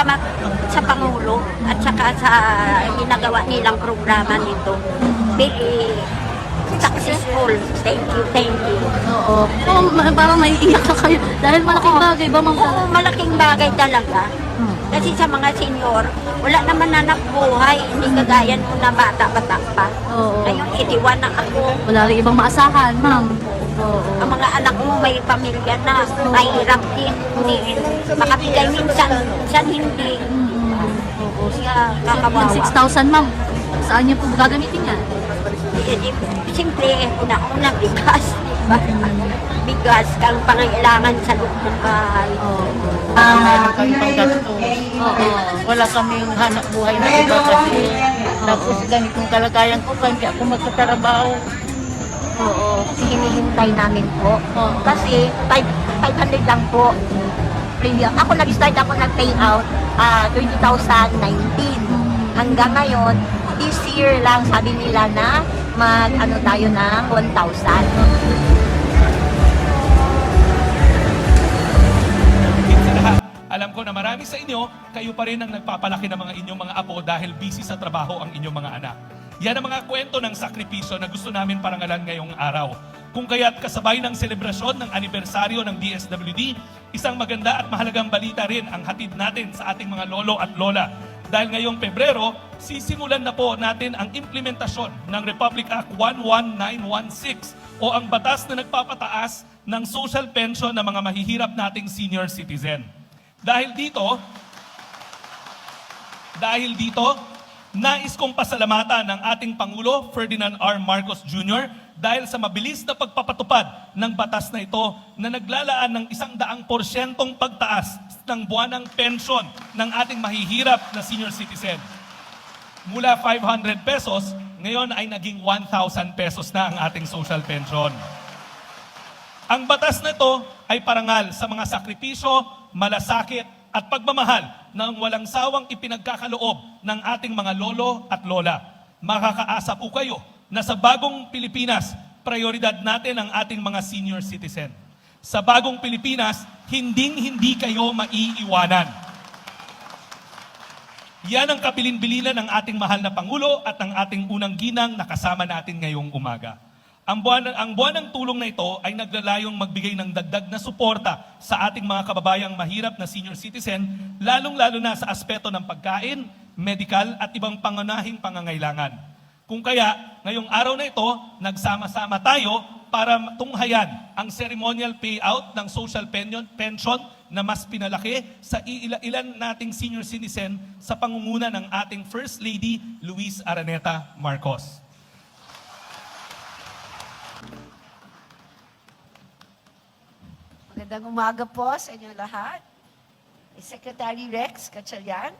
salamat sa Pangulo at saka sa ginagawa nilang programa nito. Very successful. Thank you, thank you. Oo. Parang maiiyak ka kayo. Dahil malaking bagay ba, Ma'am? Oo, malaking bagay talaga. Kasi sa mga senior, wala naman anak buhay. Hindi kagaya nung na bata-bata pa. Oo. Ngayon, itiwan na ako. Wala rin ibang maasahan, Ma'am. Oo. Ang mga anak mo may pamilya na, mahirap din. Hindi makabigay minsan hindi. Oo. Kaya Yung kakawawa. 6,000, Ma'am, saan niyo po gagamitin yan? Siyempre, una-una bigas, diba? Bigas kang pangailangan sa loob ng bahay. Meron kami panggastos. Wala kaming hanap buhay na iba kasi. Tapos ganitong kalagayan ko, kaya hindi ako magtatrabaho. Oo, kasi hinihintay namin po. Oo. Kasi 500 lang po. Ako nag-start ako nag-pay out 2019. Hanggang ngayon, this year lang sabi nila na mag-ano tayo ng 1,000. Sa lahat, alam ko na marami sa inyo, kayo pa rin ang nagpapalaki ng mga inyong mga apo dahil busy sa trabaho ang inyong mga anak. Yan ang mga kwento ng sakripisyo na gusto namin parangalan ngayong araw. Kung kaya't kasabay ng selebrasyon ng anibersaryo ng DSWD, isang maganda at mahalagang balita rin ang hatid natin sa ating mga lolo at lola. Dahil ngayong Pebrero, sisimulan na po natin ang implementasyon ng Republic Act 11916 o ang batas na nagpapataas ng social pension ng mga mahihirap nating senior citizen. Dahil dito, nais kong pasalamatan ng ating Pangulo, Ferdinand R. Marcos Jr., dahil sa mabilis na pagpapatupad ng batas na ito na naglalaan ng 100% pagtaas ng buwanang pensyon ng ating mahihirap na senior citizen. Mula 500 pesos, ngayon ay naging 1,000 pesos na ang ating social pension. Ang batas na ito ay parangal sa mga sakripisyo, malasakit at pagmamahal ng walang sawang ipinagkakaloob ng ating mga lolo at lola. Makakaasa po kayo na sa bagong Pilipinas, prioridad natin ang ating mga senior citizen. Sa bagong Pilipinas, hindi kayo maiiwanan. Yan ang kabilin-bilinan ng ating mahal na Pangulo at ng ating unang ginang na kasama natin ngayong umaga. Ang buwan ng tulong na ito ay naglalayong magbigay ng dagdag na suporta sa ating mga kababayang mahirap na senior citizen, lalong-lalo na sa aspeto ng pagkain, medical at ibang pangunahing pangangailangan. Kung kaya, ngayong araw na ito, nagsama-sama tayo para tunghayan ang ceremonial payout ng social pension na mas pinalaki sa ilan nating senior citizen sa pangunguna ng ating First Lady, Luis Araneta Marcos. Magandang umaga po sa inyo lahat. Secretary Rex Gatchalian,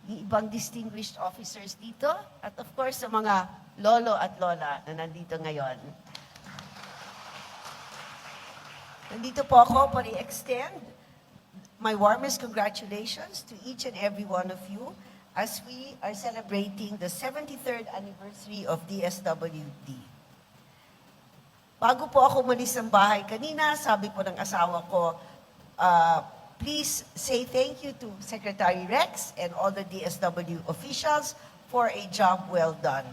yung ibang distinguished officers dito, at of course sa mga lolo at lola na nandito ngayon. Nandito po ako para i-extend my warmest congratulations to each and every one of you as we are celebrating the 73rd anniversary of DSWD. Bago po ako umalis ng bahay kanina, sabi po ng asawa ko, please say thank you to Secretary Rex and all the DSW officials for a job well done.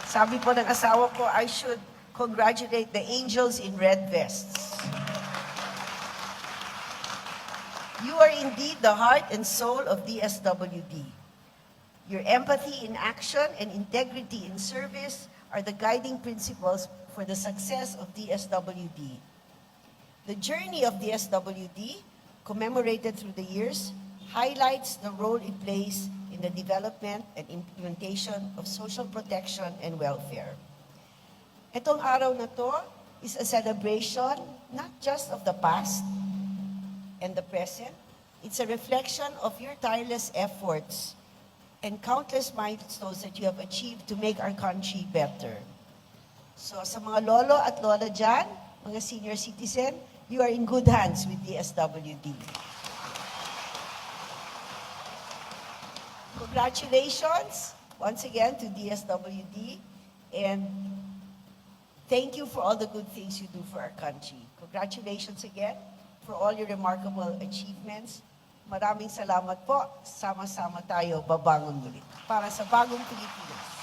Sabi po ng asawa ko, I should congratulate the angels in red vests. You are indeed the heart and soul of DSWD. Your empathy in action and integrity in service are the guiding principles for the success of DSWD. The journey of DSWD, commemorated through the years, highlights the role it plays in the development and implementation of social protection and welfare. Itong araw na to is a celebration not just of the past and the present, it's a reflection of your tireless efforts and countless milestones that you have achieved to make our country better. So sa mga lolo at lola dyan, mga senior citizen, you are in good hands with DSWD. Congratulations once again to DSWD, and thank you for all the good things you do for our country. Congratulations again for all your remarkable achievements. Maraming salamat po. Sama-sama tayo babangon muli para sa bagong Pilipinas.